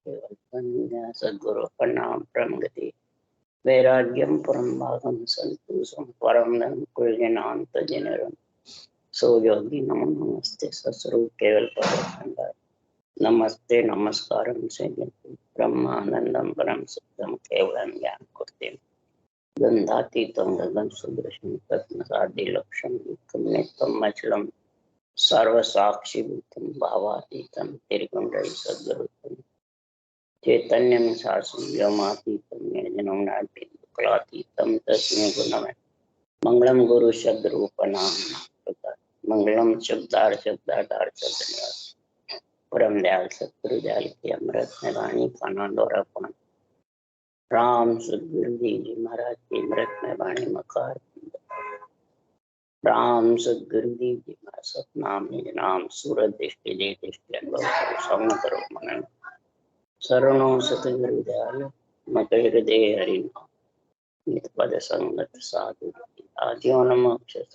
सद्गुरु प्रणाम परम गति वैराग्यम परम भागम संतोषम परम कुलजनांत जनरम सो योगी नमो नमस्ते सस्वरूप केवल पद नमस्ते नमस्कारम से ब्रह्मानंदम परम सिद्धम केवलम ज्ञान कुर्ते गंधातीतम गगन सुदृशम तत्मसादि लक्षण नित्यम मचलम सर्व साक्षी भूतम भावातीतम त्रिगुंडई सद्गुरुतम चैतन्यम शासन व्योमातीतम निर्जनम नाट्यम तस्मै गुणमे मंगलम गुरु शब्द रूप नाम मंगलम शब्दार्थ परम दयाल सतगुरु दयाल के अमृत में वाणी खाना दौरा पान राम सदगुरु जी महाराज की अमृत में वाणी मकार राम सदगुरु जी महाराज सतनाम निज नाम सूरत दृष्टि दे दृष्टि अनुभव श्रवण करो मनन शरणो सतगुरु दयाल मत हृदय हरि नित पद संगत साधु आदियो नम अक्षर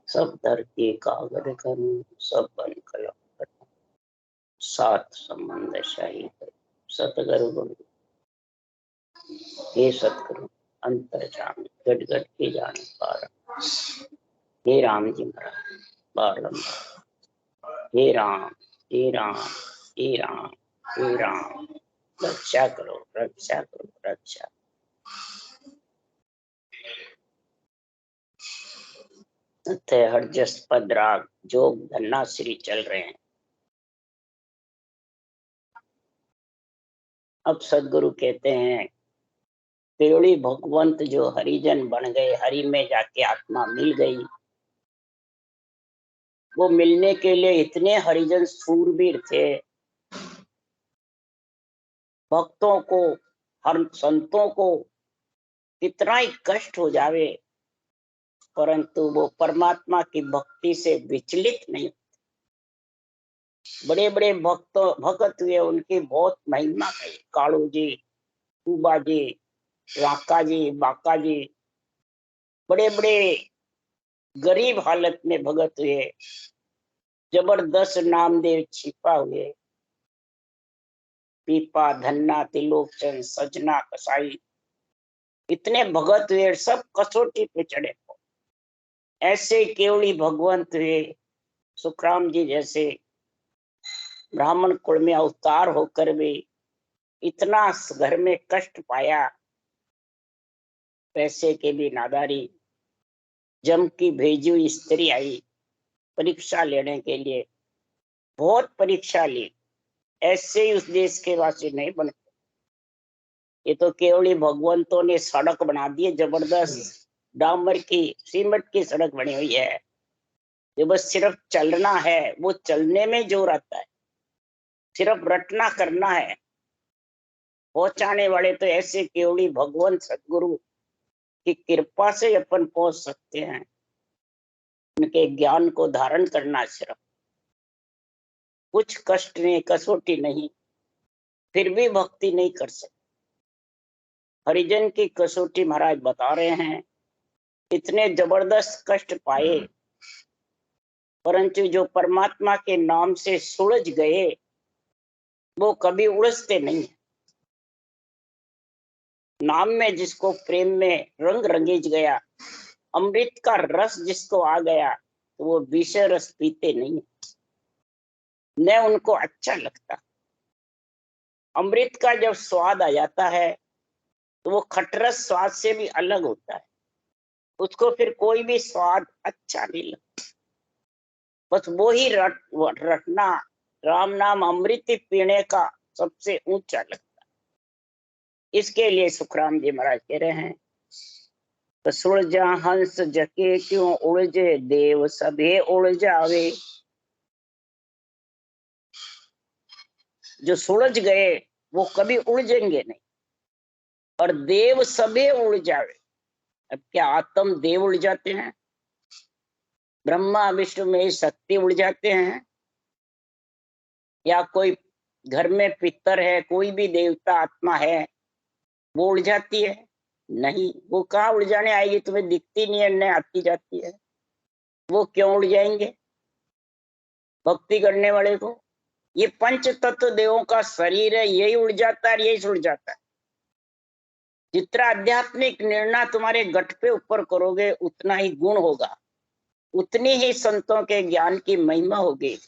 सब दर की कागद करूं सब बन कलम सात संबंध शाही सतगुरु गुरु हे सतगुरु अंतर जान गट गट के जान पार हे राम जी महाराज बारम हे राम हे राम हे राम हे राम रक्षा करो रक्षा करो रक्षा। हरजस पद राग जोग धन्ना श्री चल रहे हैं। अब सदगुरु कहते हैं केवली भगवंत जो हरिजन बन गए, हरि में जाके आत्मा मिल गई, वो मिलने के लिए इतने हरिजन सूरवीर थे, भक्तों को हर संतों को कितना ही कष्ट हो जावे परंतु वो परमात्मा की भक्ति से विचलित नहीं। बड़े बड़े भक्त हुए, उनकी बहुत महिमा कही, कालू जी, कुबा जी, राका जी, बाका जी, बड़े बड़े गरीब हालत में भगत हुए, जबरदस्त नामदेव छिपा हुए, पीपा धन्ना तिलोकचंद सजना कसाई, इतने भगत हुए, सब कसौटी पे चढ़े। ऐसे केवली भगवंत हुए सुखराम जी जैसे ब्राह्मण कुल में अवतार होकर भी इतना घर में कष्ट पाया, पैसे के भी नादारी, जम की भेजी हुई स्त्री आई परीक्षा लेने के लिए, बहुत परीक्षा ली, ऐसे ही उस देश के वासी नहीं बनते। ये तो केवली भगवंतों ने सड़क बना दी है, जबरदस्त डामर की सीमेंट की सड़क बनी हुई है, जो बस सिर्फ चलना है, वो चलने में जोर आता है, सिर्फ रटना करना है। पहुंचाने वाले तो ऐसे केवली भगवान सदगुरु की कृपा से अपन पहुंच सकते हैं। उनके ज्ञान को धारण करना, सिर्फ कुछ कष्ट नहीं, कसौटी नहीं, फिर भी भक्ति नहीं कर सकते। हरिजन की कसौटी महाराज बता रहे हैं, इतने जबरदस्त कष्ट पाए परंतु जो परमात्मा के नाम से सुलझ गए वो कभी उलझते नहीं। नाम में जिसको प्रेम में रंग रंगीज गया, अमृत का रस जिसको आ गया, तो वो विषय रस पीते नहीं, न उनको अच्छा लगता। अमृत का जब स्वाद आ जाता है तो वो खटरस स्वाद से भी अलग होता है, उसको फिर कोई भी स्वाद अच्छा नहीं लगता। बस वो ही रटना, राम नाम अमृत पीने का सबसे ऊंचा लगता है। इसके लिए सुखराम जी महाराज कह रहे हैं, तो सुलझा हंस जके क्यों उलझे, देव सभे उड़ जावे। जो सुलझ गए वो कभी उलझेंगे नहीं, और देव सभे उड़ जावे। अब क्या आत्म देव उड़ जाते हैं? ब्रह्मा विष्णु में शक्ति उड़ जाते हैं? या कोई घर में पितर है, कोई भी देवता आत्मा है, वो उड़ जाती है? नहीं, वो कहाँ उड़ जाने आएगी, तुम्हें दिखती नहीं है, न आती जाती है, वो क्यों उड़ जाएंगे? भक्ति करने वाले को ये पंच तत्व देवों का शरीर है, यही उड़ जाता है, यही सुड़ जाता है। जितना आध्यात्मिक निर्णय तुम्हारे गठ पे ऊपर करोगे उतना ही गुण होगा, उतनी ही संतों के ज्ञान की महिमा होगी,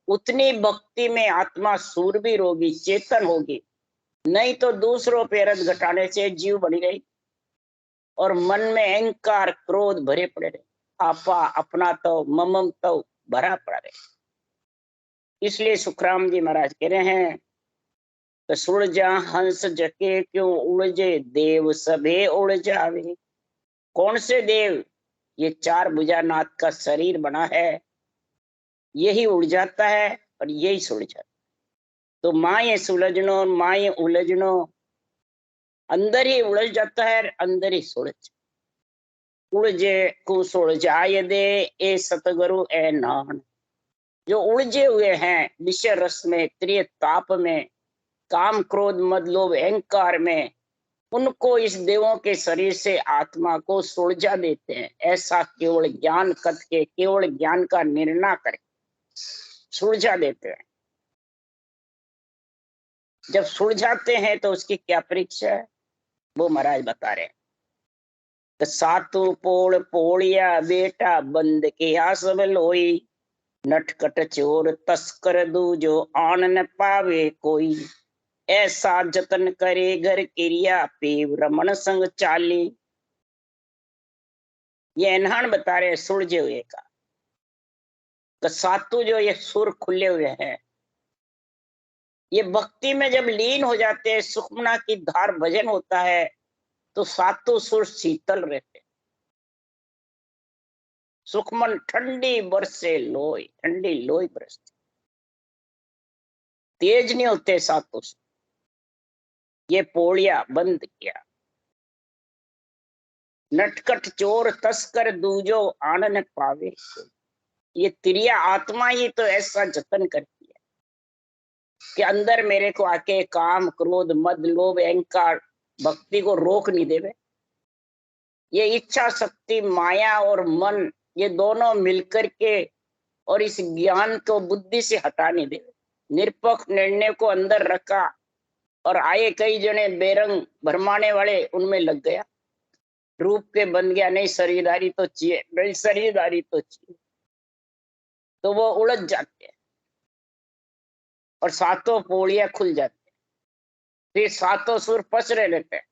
उतनी भक्ति में आत्मा सूरबीर होगी, चेतन होगी। नहीं तो दूसरों पे रस घटाने से जीव बनी रही और मन में अहंकार क्रोध भरे पड़े रहे, आपा अपना तो ममम तो भरा पड़ा रहे। इसलिए सुखराम जी महाराज कह रहे हैं, तो सुड़ जा हंस जके क्यों उड़जे, देव सभे उड़ जावे। कौन से देव? ये चार भुजानाथ का शरीर बना है, यही उड़ जाता है और यही सुड़ जाता। तो माए सुलझनो माए उलझनो, अंदर ही उलझ जाता है, अंदर ही सुलझ। उलझे को सुलझाए दे ए सतगुरु ए नान। जो उलझे हुए हैं विषय रस में, त्रिय ताप में, काम क्रोध मद लोभ अहंकार में, उनको इस देवों के शरीर से आत्मा को सुलझा देते हैं। ऐसा केवल ज्ञान कथ के, केवल ज्ञान का निर्णय करके सुलझा देते हैं। जब सुलझाते हैं तो उसकी क्या परीक्षा है वो महाराज बता रहे हैं। तो सातु पोल पोलिया बेटा बंद के सब लोई, नटखट चोर तस्कर दूजो आन न पावे कोई, ऐसा जतन करे घर क्रिया पीव रमन संग चाली। ये एनहान बता रहे सुलझे हुए का। तो सातु जो ये सुर खुले हुए हैं, ये भक्ति में जब लीन हो जाते हैं, सुखमना की धार भजन होता है, तो सातों सुर शीतल रहते। सुखमन ठंडी बरसे लोई, ठंडी लोई बरसती, तेज नहीं होते सातों सुर। ये पोड़िया बंद किया, नटखट चोर तस्कर दूजो आनन पावे। ये त्रिया आत्मा ही तो ऐसा जतन करती है कि अंदर मेरे को आके काम क्रोध मद लोभ अहंकार भक्ति को रोक नहीं देवे। ये इच्छा शक्ति माया और मन, ये दोनों मिलकर के और इस ज्ञान को बुद्धि से हटा नहीं देवे। निरपक्ष निर्णय को अंदर रखा और आए कई जने बेरंग भरमाने वाले, उनमें लग गया, रूप के बन गया। नहीं शरीरदारी तो चाहिए, नहीं शरीरदारी तो चाहिए, तो वो उलझ जाते हैं और सातों पोड़ियां खुल जाती हैं। फिर सातों सुर पसरे रहते हैं।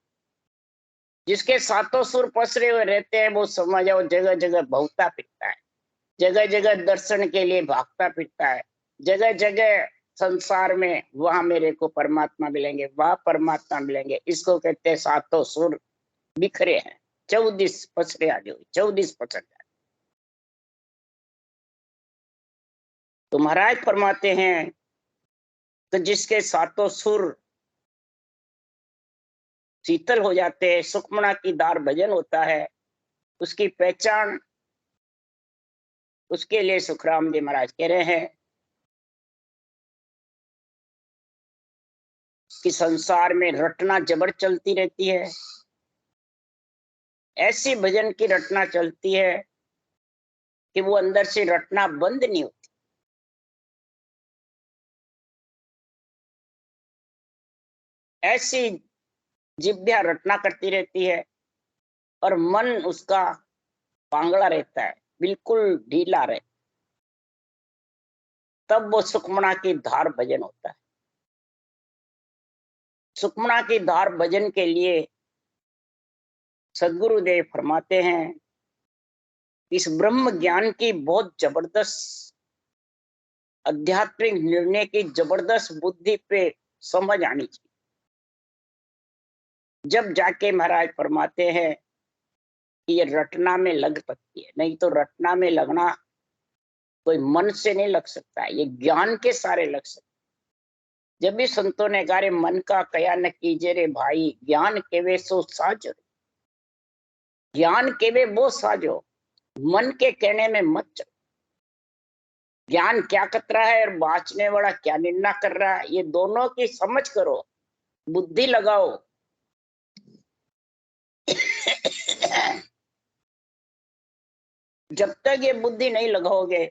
जिसके सातों सुर पसरे हुए रहते हैं वो समझ आओ जगह जगह भौता फिरता है, जगह जगह दर्शन के लिए भागता फिरता है, जगह जगह संसार में वहां मेरे को परमात्मा मिलेंगे, वहां परमात्मा मिलेंगे। इसको कहते हैं सातों सुर बिखरे हैं, 14 पसरे आगे हुई, 14 पसर जाए। तो महाराज फरमाते हैं तो जिसके सातों सुर शीतल हो जाते हैं, सुखमना की दार भजन होता है, उसकी पहचान, उसके लिए सुखराम जी महाराज कह रहे हैं कि संसार में रटना जबर चलती रहती है, ऐसी भजन की रटना चलती है कि वो अंदर से रटना बंद नहीं होती। ऐसी जिभ्या रटना करती रहती है और मन उसका पांगड़ा रहता है, बिल्कुल ढीला रहे, तब वो सुखमना की धार भजन होता है। सुखमना की धार भजन के लिए सदगुरुदेव फरमाते हैं, इस ब्रह्म ज्ञान की बहुत जबरदस्त आध्यात्मिक निर्णय की जबरदस्त बुद्धि पे समझ आनी चाहिए। जब जाके महाराज फरमाते हैं कि ये रटना में लग सकती है। नहीं तो रटना में लगना कोई मन से नहीं लग सकता है, ये ज्ञान के सारे लग सकते। जब भी संतों ने कहा मन का कया न कीजे रे भाई, ज्ञान केवे सो साजो। ज्ञान केवे वो साजो, मन के कहने में मत चलो। ज्ञान क्या कतरा है और बाँचने वाला क्या निर्णय कर रहा है, ये दोनों की समझ करो, बुद्धि लगाओ। जब तक ये बुद्धि नहीं लगाओगे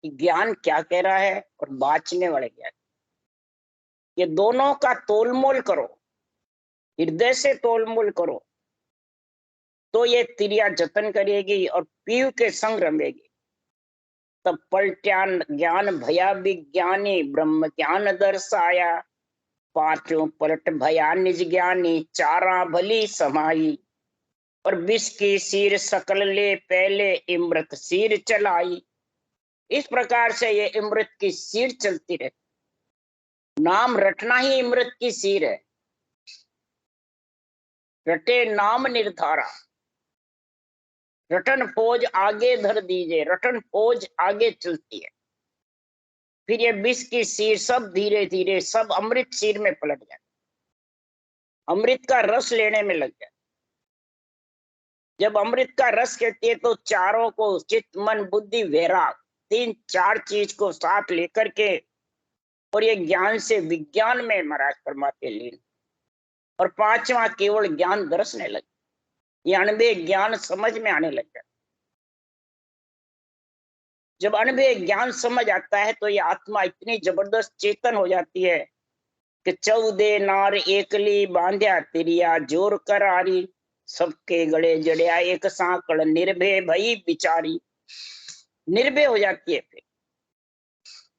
कि ज्ञान क्या कह रहा है और बाँचने वाले क्या, ये दोनों का तोलमोल करो, हृदय से तोलमोल करो, तो ये तिरिया जतन करेगी और पीव के संग रमेगी। तब पलट्यान ज्ञान भया विज्ञानी, ब्रह्म ज्ञान दर्शाया, पांचों पलट भया निज ज्ञानी, चारा भली समाई, और विष की सीर सकल ले पहले इमृत सीर चलाई। इस प्रकार से ये इमृत की सीर चलती रहे। नाम रटना ही इमृत की सीर है। रटे नाम निर्धारा, रटन फौज आगे धर दीजिए, रटन फौज आगे चलती है। फिर ये विष की सीर सब धीरे धीरे सब अमृत सीर में पलट जाए, अमृत का रस लेने में लग जाए। जब अमृत का रस कहती है तो चारों को, चित्त मन बुद्धि वैराग, तीन चार चीज को साथ लेकर के, और ये ज्ञान से विज्ञान में महाराज परमात्मा लीन, और पांचवा केवल ज्ञान दर्शने लगे, ये अनबे ज्ञान समझ में आने लग जाता। जब अनबे ज्ञान समझ आता है तो ये आत्मा इतनी जबरदस्त चेतन हो जाती है कि 14 नार एकली बांध्या तिरिया जोर कर आरी, सबके गले जड़िया एक सांकड़, निर्भय भई बिचारी। निर्भय हो जाती है। फिर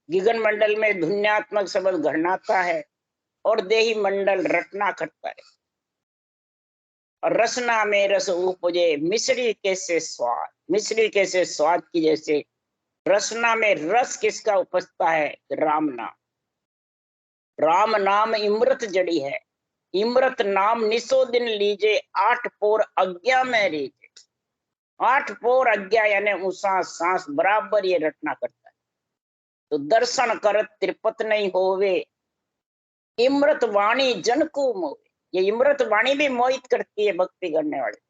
गिगन मंडल में धुन्यात्मक शब्द घरनाता है और देही मंडल रटना करता है, और रसना में रस उपजे, मिश्री कैसे स्वाद, मिश्री कैसे स्वाद की जैसे रसना में रस किसका उपजता है, राम नाम। राम नाम इमृत जड़ी है, इमृत नाम निसो दिन लीजे, 8 पोर अज्ञा में रीजे। 8 पोर अज्ञा यानी उसा सांस बराबर ये रटना करता है। तो दर्शन करत त्रिपत नहीं होवे, इमृत वाणी जन को मोहे। ये इमृत वाणी भी मोहित करती है भक्ति करने वाले।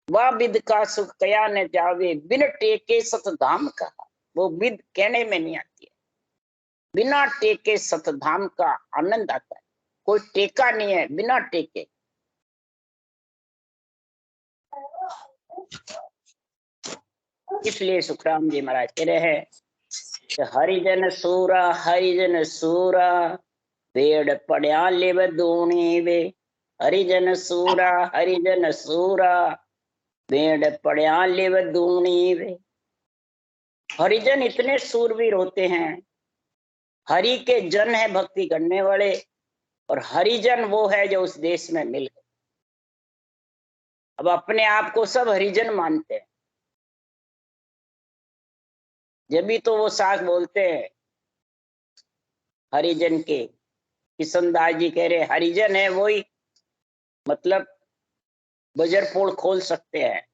वह विद का सुख कया न जावे, बिन टेके सत धाम का। वो विद कहने में नहीं आती है, बिना टेके सत धाम का आनंद आता है। कोई टेका नहीं है, बिना टेके। इसलिए सुखराम जी महाराज कह रहे हैं कि हरिजन सूरा भेड़ पड़या लेव दूणी वे। हरिजन सूरा भेड़ पड़या लेव दूणी वे। हरिजन इतने सूरवीर होते हैं, हरि के जन है भक्ति करने वाले, और हरिजन वो है जो उस देश में मिल गए। अब अपने आप को सब हरिजन मानते हैं, जब भी तो वो साख बोलते हैं हरिजन के। किशनदास जी कह रहे हरिजन है वही, मतलब बजर पोल खोल सकते हैं।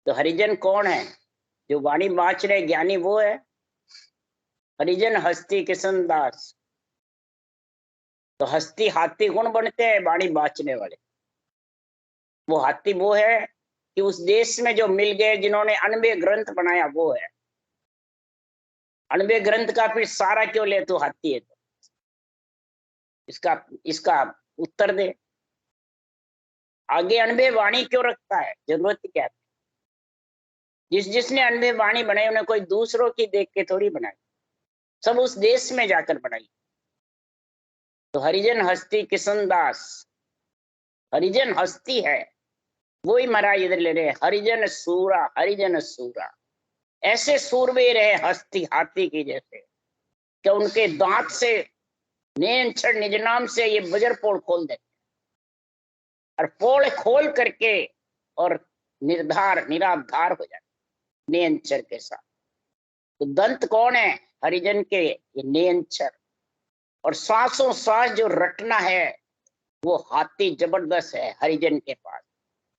तो हरिजन कौन है? जो वाणी बाँच रहे ज्ञानी वो है हरिजन। हस्ती किशनदास, तो हस्ती हाथी गुण बनते हैं वाणी बाँचने वाले। वो हाथी वो है कि उस देश में जो मिल गए, जिन्होंने 98 ग्रंथ बनाया वो है। 98 ग्रंथ का फिर सारा क्यों ले, तो हाथी है। तो इसका उत्तर दे। आगे 98 वाणी क्यों रखता है, जरूरत क्या है? जिसने 98 वाणी बनाई उन्हें कोई दूसरों की देख के थोड़ी बनाई, सब उस देश में जाकर बनाई। तो हरिजन हस्ती किशनदास, हरिजन हस्ती है वही महाराज इधर ले रहे हरिजन सूरा। हरिजन सूरा ऐसे सूरवीर है हस्ती हाथी की जैसे, कि उनके दांत से निज नाम से ये बजर पोल खोल देते, और पोल खोल करके और निराधार हो जाते नियंचर के साथ। तो दंत कौन है? हरिजन के ये नियंचर। और सांसों सांस जो रटना है वो हाथी जबरदस्त है हरिजन के पास,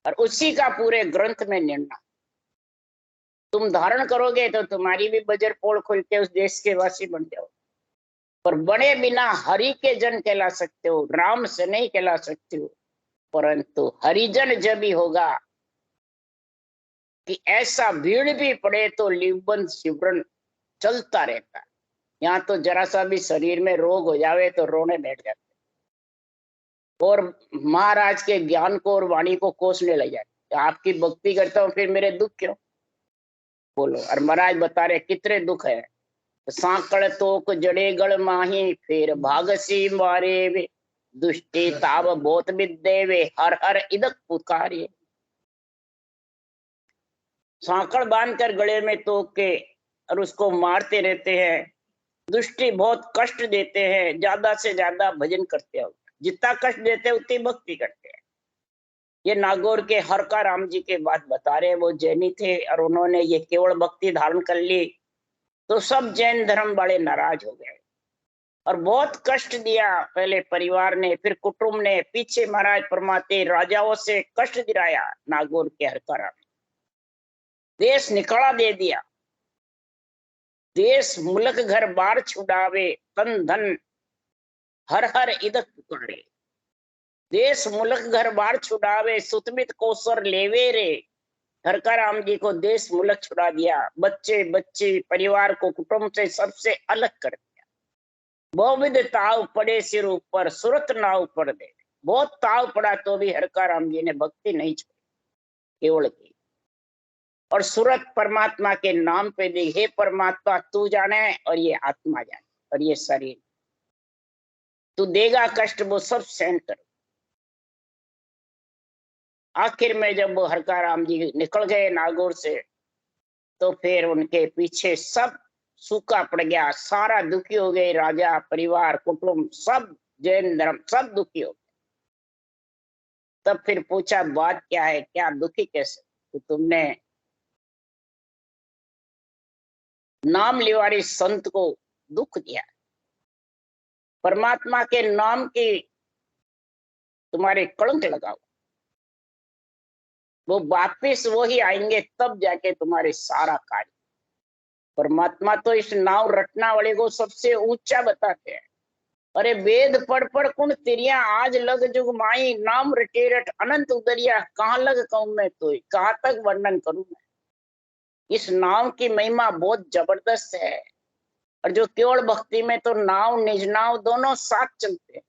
और उसी का पूरे ग्रंथ में निर्णय। तुम धारण करोगे तो तुम्हारी भी बजर पोल खोल के उस देश के वासी बन जाओ। पर बने बिना हरि के जन कहला सकते हो, राम से नहीं कहला सकते हो। परंतु हरिजन जब भी होगा कि ऐसा भीड़ भी पड़े तो लिवबंद शिवरण चलता रहता है। यहाँ तो जरा सा भी शरीर में रोग हो जावे तो रोने बैठ जाते, और महाराज के ज्ञान को और वाणी को कोसने लग जाते। आपकी भक्ति करता हूँ फिर मेरे दुख क्यों? बोलो। और महाराज बता रहे कितने दुख है। सांकड़ तोक जड़े गड़ माही फिर भागसी मारे वे, दुष्टि ताव बहुत विद्ये वे, हर हर इदक पुकारे। सांकड़ बांधकर गले में तोक के और उसको मारते रहते हैं। दुष्टि बहुत कष्ट देते हैं, ज्यादा से ज्यादा भजन करते हैं, जितना कष्ट देते हैं उतनी भक्ति करते हैं। ये नागौर के हरका राम जी के बात बता रहे हैं। वो जैनी थे और उन्होंने ये केवल भक्ति धारण कर ली तो सब जैन धर्म वाले नाराज हो गए और बहुत कष्ट दिया। पहले परिवार ने, फिर कुटुंब ने, पीछे महाराज परमाते राजाओं से कष्ट दिलाया। नागौर के हरका राम देश निकाला दे दिया। देश मुल्क घर बार छुड़ावे, तन धन हर हर इदक पुकारे। देश मुल्क घर बार छुड़ावे, सुतमित कोसर लेवे रे। हरका राम जी को देश मुल्क छुड़ा दिया, बच्चे बच्ची परिवार को कुटुंब से सबसे अलग कर दिया। बहुविध ताव पड़े सिर ऊपर, सुरत नाव पर दे। बहुत ताव पड़ा तो भी हरका राम जी ने भक्ति नहीं छोड़ी, केवल की। और सूरत परमात्मा के नाम पे दी। हे परमात्मा तू जाने और ये आत्मा जाने और ये शरीर, तू देगा कष्ट वो सब सहन कर। आखिर में जब हरका राम जी निकल गए नागौर से तो फिर उनके पीछे सब सूखा पड़ गया, सारा दुखी हो गए। राजा परिवार कुटुंब सब जैन धर्म सब दुखी हो गए। तब फिर पूछा बात क्या है, क्या दुखी कैसे? तो तुमने नाम लिवारी संत को दुख दिया। परमात्मा के नाम की तुम्हारे कलंक लगाओ, वो वापिस वो ही आएंगे तब जाके तुम्हारे सारा कार्य। परमात्मा तो इस नाव रटना वाले को सबसे ऊंचा बताते हैं। अरे वेद पढ़ पढ़ कुण तिरिया, आज लग जुग माई, नाम रटे रट अनंत उदरिया, कहाँ लग कहूं मैं तो, कहाँ तक वर्णन करूं मैं। इस नाव की महिमा बहुत जबरदस्त है। और जो केवल भक्ति में तो नाव निज नाव दोनों साथ चलते हैं।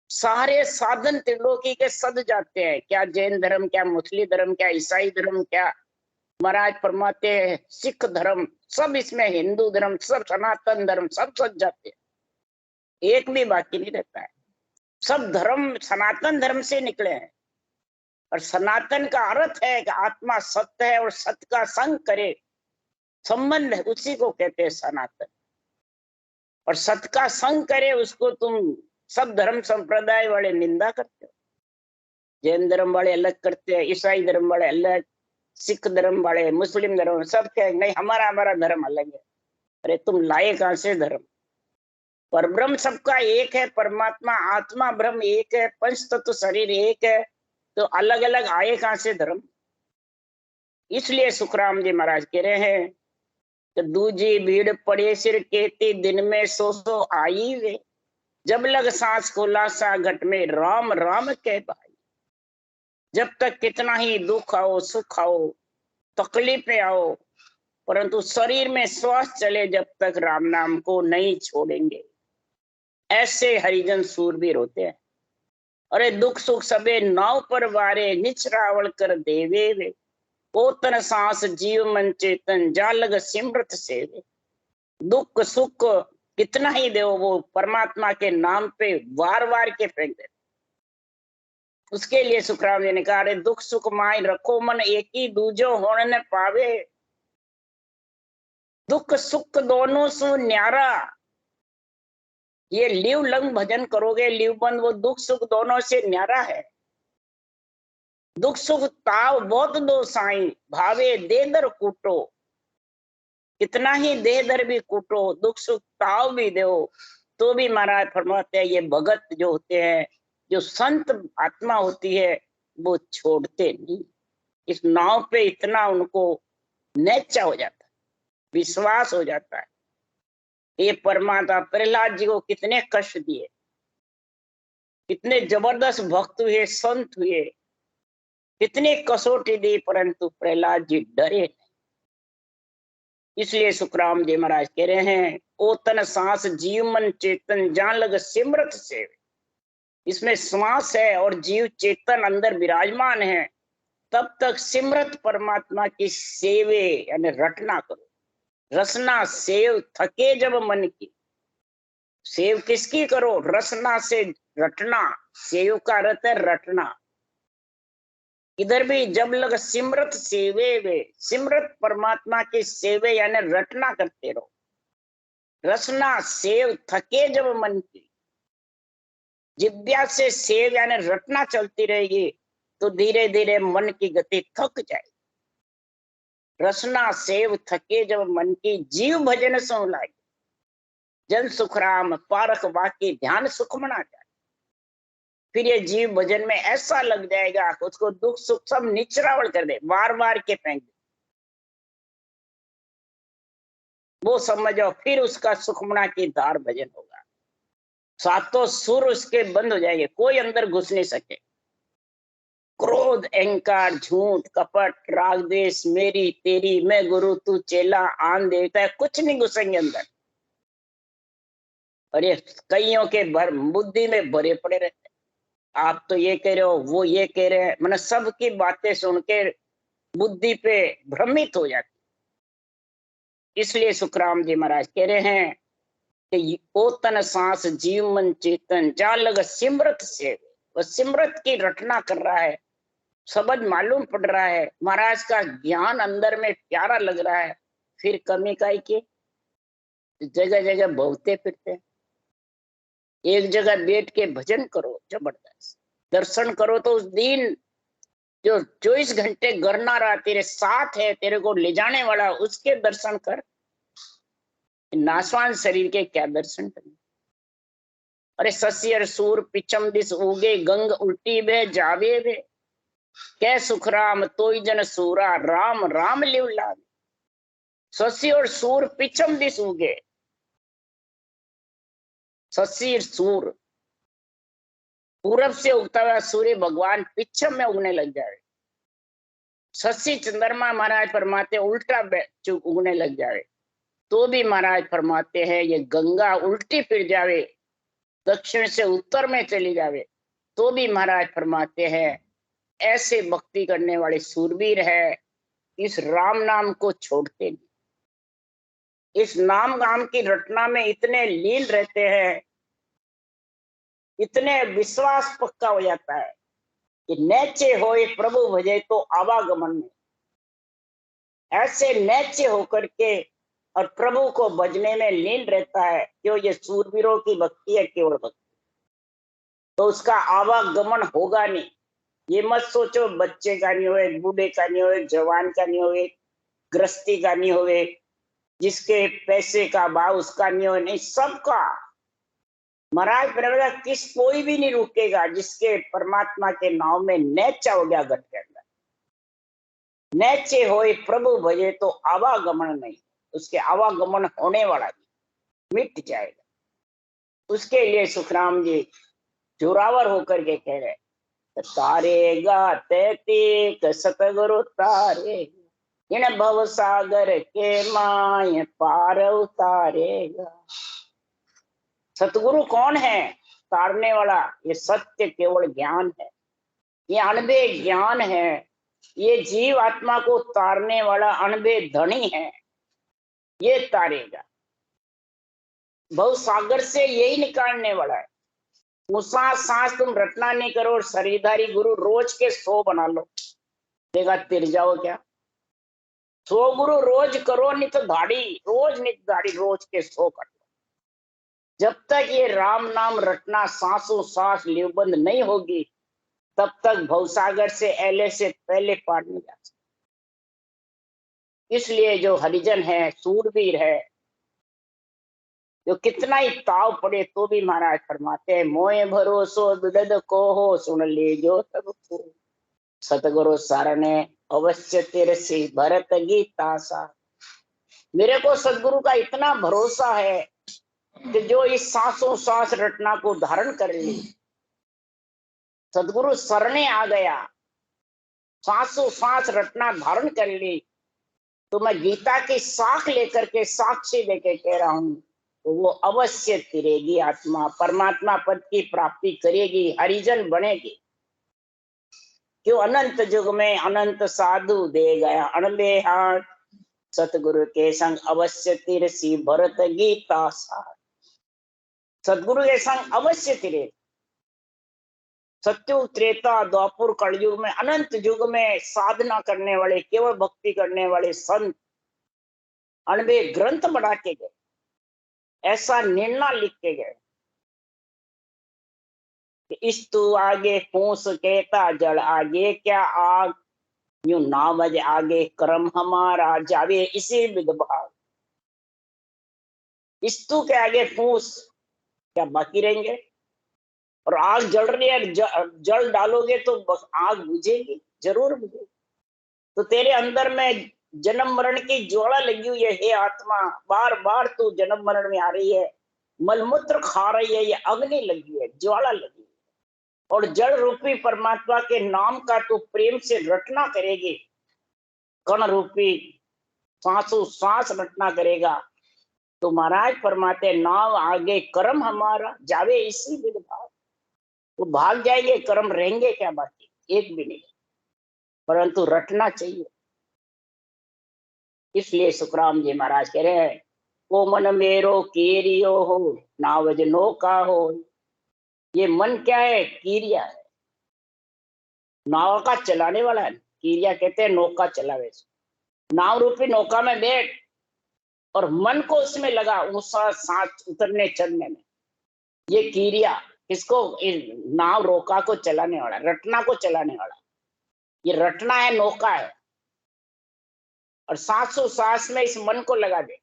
सारे साधन त्रिलोकी के सद जाते हैं। क्या जैन धर्म, क्या मुस्लिम धर्म, क्या ईसाई धर्म, क्या महाराज फरमाते हैं सिख धर्म, सब इसमें, हिंदू धर्म, सब सनातन धर्म, सब सज जाते हैं। एक भी बाकी नहीं रहता है। सब धर्म सनातन धर्म से निकले हैं। और सनातन का अर्थ है कि आत्मा सत्य है और सत्य का संग करे, संबंध है, उसी को कहते हैं सनातन। और सत्य का संग करे उसको तुम सब धर्म संप्रदाय वाले निंदा करते हो। जैन धर्म वाले अलग करते हैं, ईसाई धर्म वाले अलग, सिख धर्म वाले, मुस्लिम धर्म, सब कहेंगे नहीं हमारा धर्म अलग है। अरे तुम लाए कहां से धर्म? पर ब्रह्म सबका एक है, परमात्मा आत्मा ब्रह्म एक है, पंच तत्व शरीर एक है, तो अलग अलग आए कहां से धर्म? इसलिए सुखराम जी महाराज कह रहे हैं कि दूजी भीड़ पड़े सिर केती, दिन में सो आई वे, जब लग सांस खुलासा घट में, राम राम कह भाई। जब तक कितना ही दुख आओ, सुख आओ, तकलीफें आओ, परंतु शरीर में श्वास चले जब तक राम नाम को नहीं छोड़ेंगे। ऐसे हरिजन सूरवीर होते हैं। अरे दुख सुख सबे नाव पर वारे, निच रावण कर देवे वे, ओतन सांस जीव मन चेतन, जा लग सिमरत से वे। दुख सुख कितना ही दो, वो परमात्मा के नाम पे वार वार के फेंक दे। उसके लिए सुखराम जी ने कहा, अरे दुख सुख माई रखो मन एक ही, दूजो होने न पावे। दुख सुख दोनों सु न्यारा, ये लिव लंग भजन करोगे लिव बंद, वो दुख सुख दोनों से न्यारा है। दुख सुख ताव बहुत दो साई, भावे दे दर कूटो। कितना ही दे दर भी कूटो, दुख सुख ताव भी दो, तो भी महाराज फरमाते हैं ये भगत जो होते हैं, जो संत आत्मा होती है, वो छोड़ते नहीं। इस नाव पे इतना उनको नेचा हो जाता है, विश्वास हो जाता है। ये परमात्मा प्रहलाद जी को कितने कष्ट दिए, कितने जबरदस्त भक्त हुए, संत हुए, कितने कसौटी दी, परंतु प्रहलाद जी डरे नहीं। इसलिए सुखराम जी महाराज कह रहे हैं, ओतन सांस जीव मन चेतन, जान लग सिमरत से। इसमें श्वास है और जीव चेतन अंदर विराजमान है। तब तक सिमरत परमात्मा की सेवे यानी रटना करो। रसना सेव थके जब मन की, सेव किसकी करो? रसना से रटना, सेव का अर्थ है रटना। इधर भी जब लग सिमरत सेवे वे, सिमरत परमात्मा की सेवे यानी रटना करते रहो। रसना सेव थके जब मन की, जिज्ञा से सेव यानी रटना चलती रहेगी तो धीरे धीरे मन की गति थक जाएगी। रसना सेव थके जब मन की, जीव भजन सो लागे, जन सुखराम पारख वाकी, ध्यान सुख मना जाए। फिर ये जीव भजन में ऐसा लग जाएगा उसको दुख सुख सब निचरावल कर दे, वार वार के फेंक दे। वो समझो फिर उसका सुखमना की धार भजन होगा। सातों सुर उसके बंद हो जाएंगे, कोई अंदर घुस नहीं सके। क्रोध, अहंकार, झूठ, कपट, राग, द्वेष, मेरी तेरी, मैं गुरु तू चेला, आन देवता है, कुछ नहीं घुसेंगे अंदर। और ये कईयों के भर बुद्धि में भरे पड़े रहते हैं। आप तो ये कह रहे हो, वो ये कह रहे हैं, मतलब सबकी बातें सुन के बुद्धि पे भ्रमित हो जाती। इसलिए सुखराम जी महाराज कह रहे हैं कि ओ तन सांस जीव मन चेतन, जा लग सिमरत से, वह सिमरत की रटना कर रहा है, समझ मालूम पड़ रहा है, महाराज का ज्ञान अंदर में प्यारा लग रहा है। फिर कमी काई की, जगह जगह भवते फिरते, एक जगह बैठ के भजन करो, जबरदस्त दर्शन करो। तो उस दिन जो 24 घंटे गरना रहा तेरे साथ है, तेरे को ले जाने वाला, उसके दर्शन कर। नासवान शरीर के क्या दर्शन करने। अरे ससियर सूर पिछम दिस उगे, गंग उल्टी बे जावे बे, कै सुखराम तोई जन सूरा, राम राम लिव लागे। शशि और सूर पिछम दिस उगे, शशि सूर पूरब से उगता हुआ सूर्य भगवान पिछम में उगने लग जाए। शशि चंद्रमा महाराज फरमाते उल्टा उगने लग जाए तो भी महाराज फरमाते हैं ये गंगा उल्टी फिर जावे, दक्षिण से उत्तर में चली जावे तो भी महाराज फरमाते हैं ऐसे भक्ति करने वाले सूरवीर है, इस राम नाम को छोड़ते नहीं। इस नाम गाम की रटना में इतने लीन रहते हैं, इतने विश्वास पक्का हो जाता है कि नैचे होए प्रभु भजे तो आवागमन में, ऐसे नैचे होकर के और प्रभु को भजने में लीन रहता है। क्यों? ये सूरवीरों की भक्ति है, केवल भक्ति, तो उसका आवागमन होगा नहीं। ये मत सोचो बच्चे का नहीं होए, बूढ़े का नहीं होए, जवान का नहीं होए, गृहस्थी का नहीं होए, जिसके पैसे का भाव उसका नहीं हो, नहीं सबका। महाराज प्रभु किस कोई भी नहीं रुकेगा जिसके परमात्मा के नाम में नैचा हो गया घट के अंदर। नैचे होए प्रभु भजे तो आवागमन नहीं, उसके आवागमन होने वाला भी मिट जाएगा। उसके लिए सुखराम जी जोरावर होकर के कह रहे तारेगा तैतीक सतगुरु तारेगा, इन भव सागर के माय पार उतारेगा। सतगुरु कौन है? तारने वाला। ये सत्य केवल ज्ञान है, ये अनबे ज्ञान है, ये जीव आत्मा को तारने वाला अनबे धनी है, ये तारेगा। भव सागर से यही निकालने वाला है। मुसा सांस तुम रटना नहीं करो और शरीरधारी गुरु रोज के 100 बना लो, देखा तिर जाओ क्या? 100 गुरु रोज करो, नहीं तो दाढ़ी रोज, नहीं दाढ़ी रोज के 100 कर लो। जब तक ये राम नाम रटना सांसों सांस लिवबंद नहीं होगी तब तक भवसागर से एले से पहले पार नहीं जा सकते। इसलिए जो हरिजन है, सूरवीर है, जो कितना ही ताव पड़े तो भी महाराज फरमाते हैं मोए भरोसो बिदद को हो, सुन ले जो तब को सतगुरु सारने अवश्य तेरे से भरत गीता सा। मेरे को सतगुरु का इतना भरोसा है कि जो इस सांसों सांस रटना को धारण कर ली, सतगुरु शरणे आ गया, सांसों सांस रटना धारण कर ली, तो मैं गीता की साख लेकर के साक्षी देके कह रहा हूं तो वो अवश्य तिरेगी आत्मा, परमात्मा पद की प्राप्ति करेगी, हरिजन बनेगी। क्यों अनंत युग में अनंत साधु दे गया अणबे हाथ, सतगुरु के संग अवश्य तिरसी भरत गीता सार। सतगुरु के संग अवश्य तिरे। सत्युग त्रेता द्वापुर कलयुग में अनंत युग में साधना करने वाले, केवल भक्ति करने वाले संत अणबे ग्रंथ बना के गए, ऐसा निर्णय लिख के गए कि इस तू आगे फूस कहता जल आगे क्या आग, यूं नावज आगे कर्म हमारा जावे इसी विदभाग। इस तू के आगे फूस, क्या बाकी रहेंगे? और आग जल रही है, जल डालोगे तो आग बुझेगी, जरूर बुझेगी। तो तेरे अंदर में जन्म मरण की ज्वाला लगी हुई है। हे आत्मा, बार बार तू जन्म मरण में आ रही है, मलमूत्र खा रही है, ये अग्नि लगी है, ज्वाला लगी है। और जल रूपी परमात्मा के नाम का तू प्रेम से रटना करेगी, कण रूपी सांसों सांस रटना करेगा, तो महाराज फरमाते नाव आगे कर्म हमारा जावे इसी विदभाग। वो भाग जाएंगे, कर्म रहेंगे क्या बाकी? एक भी नहीं। परंतु रटना चाहिए। इसलिए सुखराम जी महाराज कह रहे हैं, ओ मन मेरो कीरियो हो नावज नौका हो। ये मन क्या है? कीरिया है, नाव का चलाने वाला है। कीरिया कहते हैं नौका चलावे। नाव रूपी नौका में बैठ और मन को उसमें लगा, ऊंचा सांस उतरने चढ़ने में। ये कीरिया किसको? नाव रोका को चलाने वाला, रटना को चलाने वाला। ये रटना है, नौका है। और सांसों सांस में इस मन को लगा दे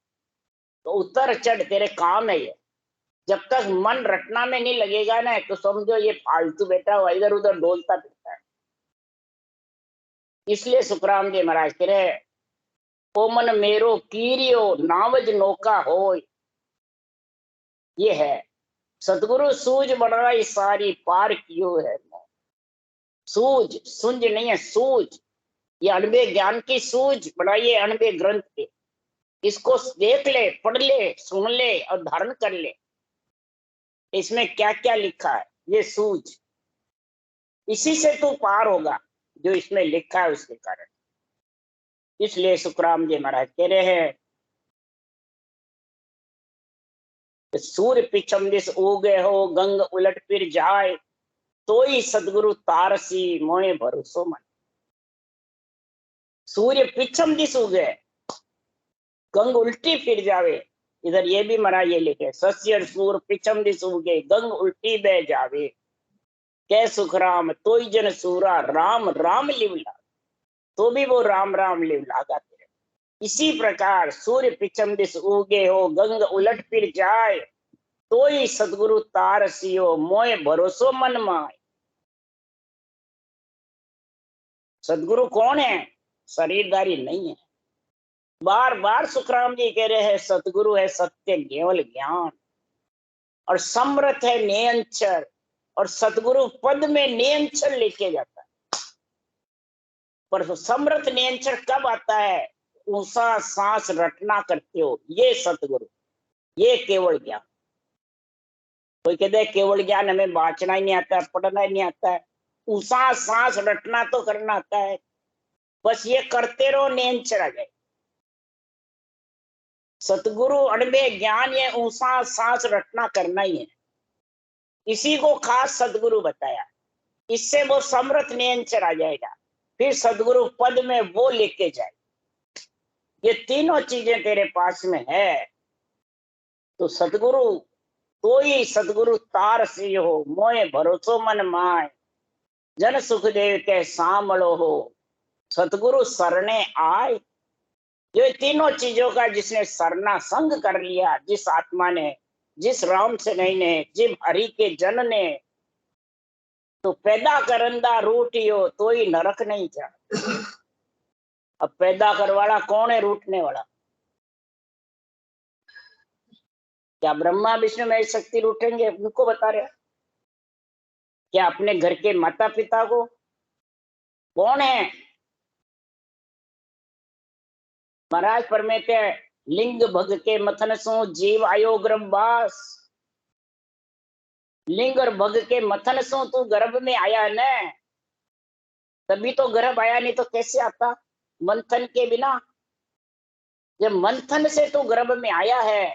तो उतर चढ़ तेरे काम है ये। जब तक मन रटना में नहीं लगेगा ना, तो समझो ये फालतू बैठा हुआ इधर उधर डोलता फिरता है। इसलिए सुखराम जी महाराज कह रहे, ओ मन मेरो कीरियो नावज नौका हो। ये है सतगुरु सूझ बढ़ाई सारी पार कियो है। सूझ, सुंझ नहीं है, सूझ। ये अणबे ज्ञान की सूझ बढ़ाइए, अणबे ग्रंथ के। इसको देख ले, पढ़ ले, सुन ले और धारण कर ले। इसमें क्या क्या लिखा है, ये सूझ। इसी से तू पार होगा, जो इसमें लिखा है उसके कारण। इसलिए सुखराम जी महाराज कह रहे हैं, सूर्य पिछम दिस उगे हो गंग उलट फिर जाए, तो ही सदगुरु तारसी मोए भरोसो मन। सूर्य पिछम दिस उगे, गंग उल्टी फिर जावे। इधर ये भी महाराज ये लिखे, सस्य सूर पिछम दिस उगे गंग उल्टी बह जावे, कै सुखराम तोई जन सूरा राम राम लिवला। तो भी वो राम राम लिवला गाते रहे। इसी प्रकार सूर्य पिछम दिस उगे हो गंग उलट फिर जाए, तो ही सदगुरु तारसियो मोए भरोसो मन माय। सदगुरु कौन है? शरीरधारी नहीं है। बार बार सुखराम जी कह रहे हैं, सतगुरु है सत्य केवल ज्ञान, और समर्थ है नियंचर। और सतगुरु पद में नियंचर लेके जाता है। पर समर्थ नियंचर कब आता है? ऊंचा सांस रटना करते हो, ये सतगुरु, ये केवल ज्ञान। कोई कहते हैं केवल ज्ञान हमें बांचना ही नहीं आता है, पढ़ना ही नहीं आता है। ऊंचा सांस रटना तो करना आता है, बस ये करते रहो, नियंचर आ जाए। सतगुरु अणबे ज्ञान, ये ऊंचा सांस रटना करना ही है। इसी को खास सदगुरु बताया। इससे वो समर्थ नियंचर आ जाएगा, फिर सदगुरु पद में वो लेके जाए। ये तीनों चीजें तेरे पास में है तो सदगुरु, तो ही सदगुरु तार सी हो मोए भरोसो मन माय, जन सुखदेव के सामलो हो सतगुरु सरने आए। ये तीनों चीजों का जिसने सरना संग कर लिया, जिस आत्मा ने, जिस राम से नहीं ने, जिस हरि के जन ने, तो पैदा करंदा रूठियो तो ही नरक नहीं जा। अब पैदा करवाला कौन है? रूठने वाला। क्या ब्रह्मा विष्णु महेश शक्ति रूठेंगे? उनको बता रहे। क्या अपने घर के माता पिता को? कौन है? महाराज परमेते लिंग भग के मथन सो जीव आयो गर्भवास। लिंग और भग के मथन सो तू गर्भ में आया न, तभी तो गर्भ आया, नहीं तो कैसे आता मंथन के बिना। जब मंथन से तो गर्भ में आया है,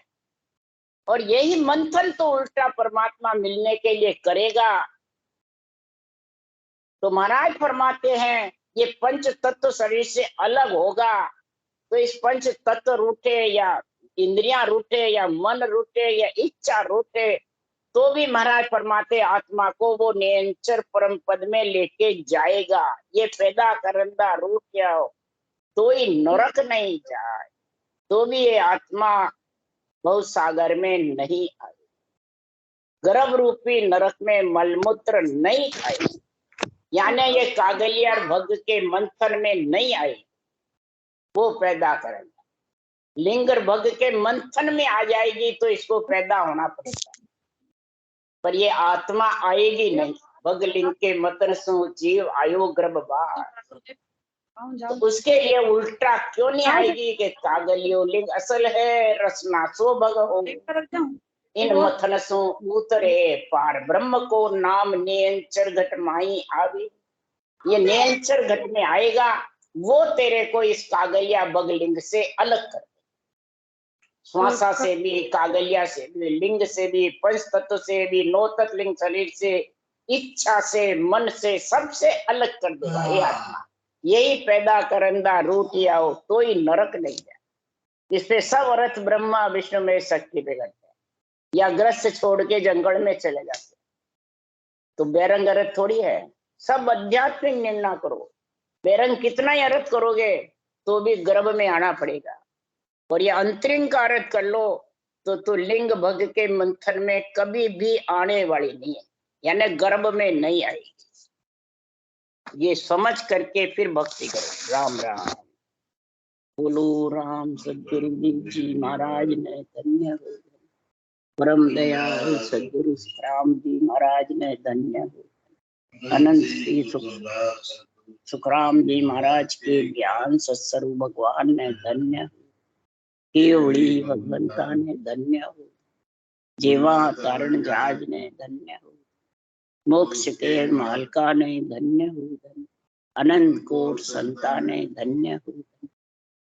और यही मंथन तो उल्टा परमात्मा मिलने के लिए करेगा। तो महाराज फरमाते हैं ये पंच तत्व शरीर से अलग होगा, तो इस पंच तत्व रूठे या इंद्रियां रूठे या मन रूठे या इच्छा रूठे, तो भी महाराज फरमाते आत्मा को वो निरंतर परम पद में लेके जाएगा। ये पैदा करंदा रूठ जाओ तो ही नरक नहीं जाए, तो भी ये आत्मा बहुत सागर में नहीं आए, गर्भ रूपी नरक में मलमूत्र नहीं खाए, यानी ये कागलिया भग के मंथन में नहीं आई, वो पैदा करेगा। लिंगर भग के मंथन में आ जाएगी तो इसको पैदा होना पड़ेगा, पर ये आत्मा आएगी नहीं। भग लिंग के मतन सु जीव आयो गर्भ बार, तो उसके लिए उल्टा क्यों नहीं आएगी कि कागलियो लिंग असल है रसना सो भग हो, इन मथन सो उतरे पार ब्रह्म को नाम नियंचर घट माई आवे। ये नियंचर घट में आएगा, वो तेरे को इस कागलिया बगलिंग से अलग कर, श्वासा से भी, कागलिया से भी, लिंग से भी, पंच तत्व से भी, नौ तत्व लिंग शरीर से, इच्छा से, मन से, सबसे अलग कर देगा ये आत्मा। यही पैदा करंदा रूठ आओ तो ही नरक नहीं जाए। इससे सब अर्थ ब्रह्मा विष्णु में शक्ति पे करते हैं, या ग्रस्त छोड़ के जंगल में चले जाते, तो बेरंग अर्थ थोड़ी है। सब आध्यात्मिक निर्णय करो, बेरंग कितना ही अर्थ करोगे तो भी गर्भ में आना पड़ेगा। और ये अंतरिंग का अर्थ कर लो तो लिंग भग के मंथन में कभी भी आने वाली नहीं है, यानी गर्भ में नहीं आएगी। ये समझ करके फिर भक्ति करो। राम राम बोलो। राम सदगुरु जी महाराज ने धन्य हो, परम दयाल सदगुरु राम जी महाराज ने धन्य हो, अनंत श्री सुखराम जी महाराज के ज्ञान सत्स्वरूप भगवान ने धन्य हो, केवड़ी भगवंता ने धन्य हो, जेवा तारण जहाज ने धन्य हो, मोक्ष के मालका ने धन्य हो, अनंत कोट संता ने धन्य हो।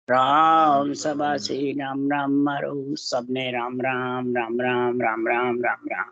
राम सभा से राम राम मारो, सबने राम राम राम राम राम राम राम राम।